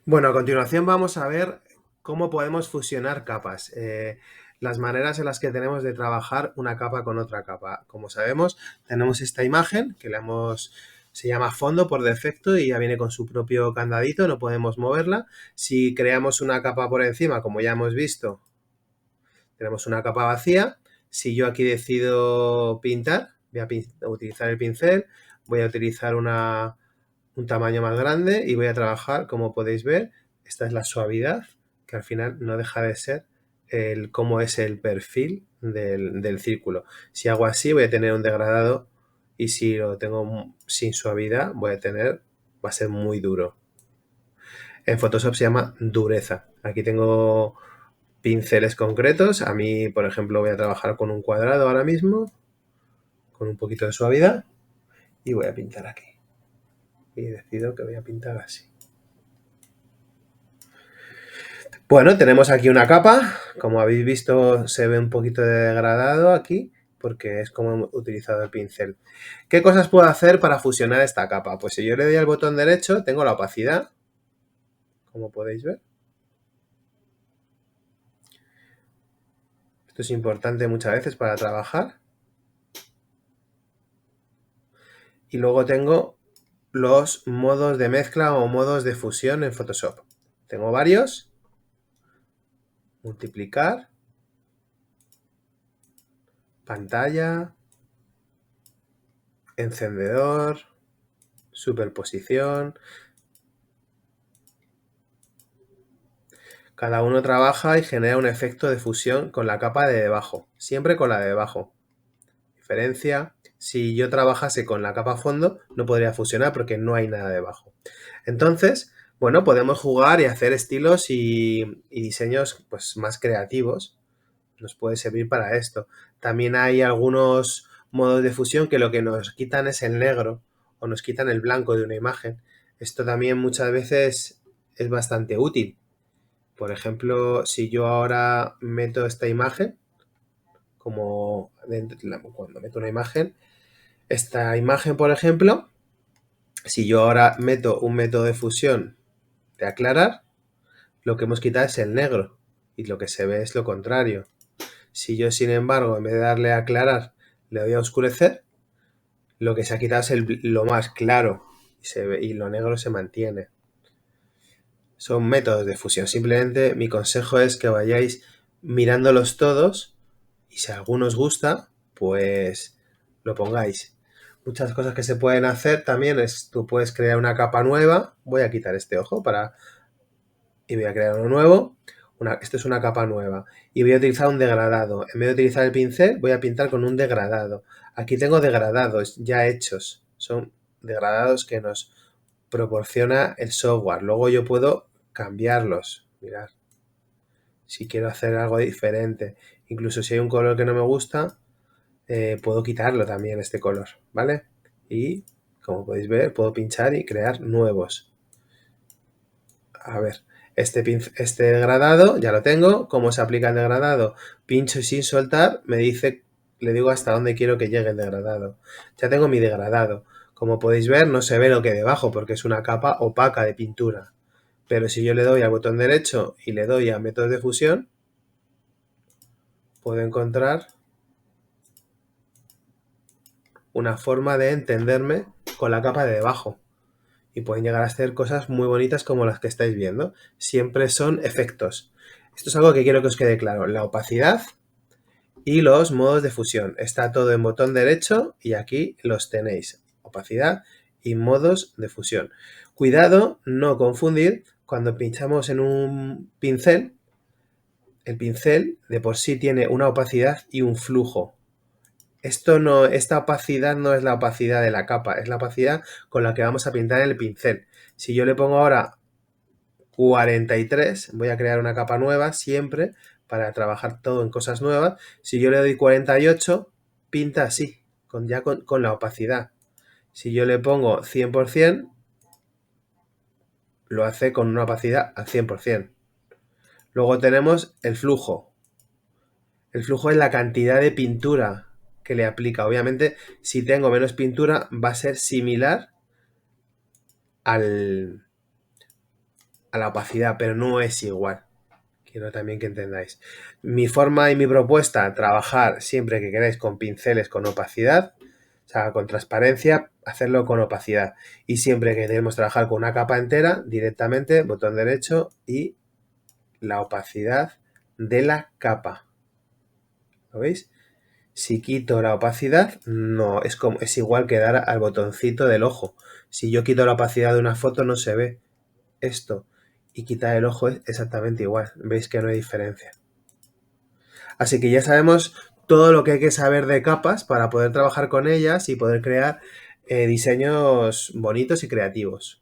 Bueno, a continuación vamos a ver cómo podemos fusionar capas, las maneras en las que tenemos de trabajar una capa con otra capa. Como sabemos, tenemos esta imagen que se llama fondo por defecto y ya viene con su propio candadito, no podemos moverla. Si creamos una capa por encima, como ya hemos visto, tenemos una capa vacía. Si yo aquí decido pintar, voy a utilizar el pincel, voy a utilizar un tamaño más grande y voy a trabajar, como podéis ver, esta es la suavidad, que al final no deja de ser cómo es el perfil del círculo. Si hago así voy a tener un degradado y si lo tengo sin suavidad va a ser muy duro. En Photoshop se llama dureza. Aquí tengo pinceles concretos. A mí, por ejemplo, voy a trabajar con un cuadrado ahora mismo, con un poquito de suavidad y voy a pintar aquí. Y decido que voy a pintar así. Bueno, tenemos aquí una capa, como habéis visto se ve un poquito de degradado aquí, porque es como he utilizado el pincel. ¿Qué cosas puedo hacer para fusionar esta capa? Pues si yo le doy al botón derecho, tengo la opacidad, como podéis ver. Esto es importante muchas veces para trabajar. Y luego tengo los modos de mezcla o modos de fusión en Photoshop. Tengo varios. Multiplicar, pantalla, encendedor, superposición. Cada uno trabaja y genera un efecto de fusión con la capa de debajo, siempre con la de debajo. Diferencia, si yo trabajase con la capa fondo, no podría fusionar porque no hay nada debajo. Entonces, bueno, podemos jugar y hacer estilos y diseños pues, más creativos. Nos puede servir para esto. También hay algunos modos de fusión que lo que nos quitan es el negro o nos quitan el blanco de una imagen. Esto también muchas veces es bastante útil. Por ejemplo, si yo ahora meto esta imagen, cuando meto una imagen, esta imagen, por ejemplo, si yo ahora meto un método de fusión de aclarar, lo que hemos quitado es el negro y lo que se ve es lo contrario. Si yo, sin embargo, en vez de darle a aclarar, le doy a oscurecer, lo que se ha quitado es lo más claro y lo negro se mantiene. Son métodos de fusión. Simplemente mi consejo es que vayáis mirándolos todos y si alguno os gusta, pues lo pongáis. Muchas cosas que se pueden hacer también es, tú puedes crear una capa nueva. Voy a quitar este ojo y voy a crear uno nuevo. Esto es una capa nueva. Y voy a utilizar un degradado. En vez de utilizar el pincel, voy a pintar con un degradado. Aquí tengo degradados ya hechos. Son degradados que nos proporciona el software. Luego yo puedo cambiarlos. Mirad. Si quiero hacer algo diferente. Incluso si hay un color que no me gusta, puedo quitarlo también este color, ¿vale? Y como podéis ver, puedo pinchar y crear nuevos. A ver, este degradado ya lo tengo. ¿Cómo se aplica el degradado? Pincho y sin soltar me dice, le digo hasta dónde quiero que llegue el degradado. Ya tengo mi degradado. Como podéis ver, no se ve lo que hay debajo porque es una capa opaca de pintura. Pero si yo le doy al botón derecho y le doy a métodos de fusión, puedo encontrar una forma de entenderme con la capa de debajo. Y pueden llegar a hacer cosas muy bonitas como las que estáis viendo. Siempre son efectos. Esto es algo que quiero que os quede claro. La opacidad y los modos de fusión. Está todo en botón derecho y aquí los tenéis. Opacidad y modos de fusión. Cuidado, no confundir cuando pinchamos en un pincel. El pincel de por sí tiene una opacidad y un flujo. Esta opacidad no es la opacidad de la capa, es la opacidad con la que vamos a pintar el pincel. Si yo le pongo ahora 43, voy a crear una capa nueva siempre para trabajar todo en cosas nuevas. Si yo le doy 48, pinta así, con la opacidad. Si yo le pongo 100%, lo hace con una opacidad al 100%. Luego tenemos el flujo. El flujo es la cantidad de pintura que le aplica. Obviamente, si tengo menos pintura, va a ser similar al a la opacidad, pero no es igual. Quiero también que entendáis. Mi forma y mi propuesta, trabajar siempre que queráis con pinceles con opacidad, o sea, con transparencia, hacerlo con opacidad. Y siempre que queremos trabajar con una capa entera, directamente, botón derecho y la opacidad de la capa. ¿Lo veis? Si quito la opacidad, no, es igual que dar al botoncito del ojo. Si yo quito la opacidad de una foto, no se ve esto. Y quitar el ojo es exactamente igual. Veis que no hay diferencia. Así que ya sabemos todo lo que hay que saber de capas para poder trabajar con ellas y poder crear diseños bonitos y creativos.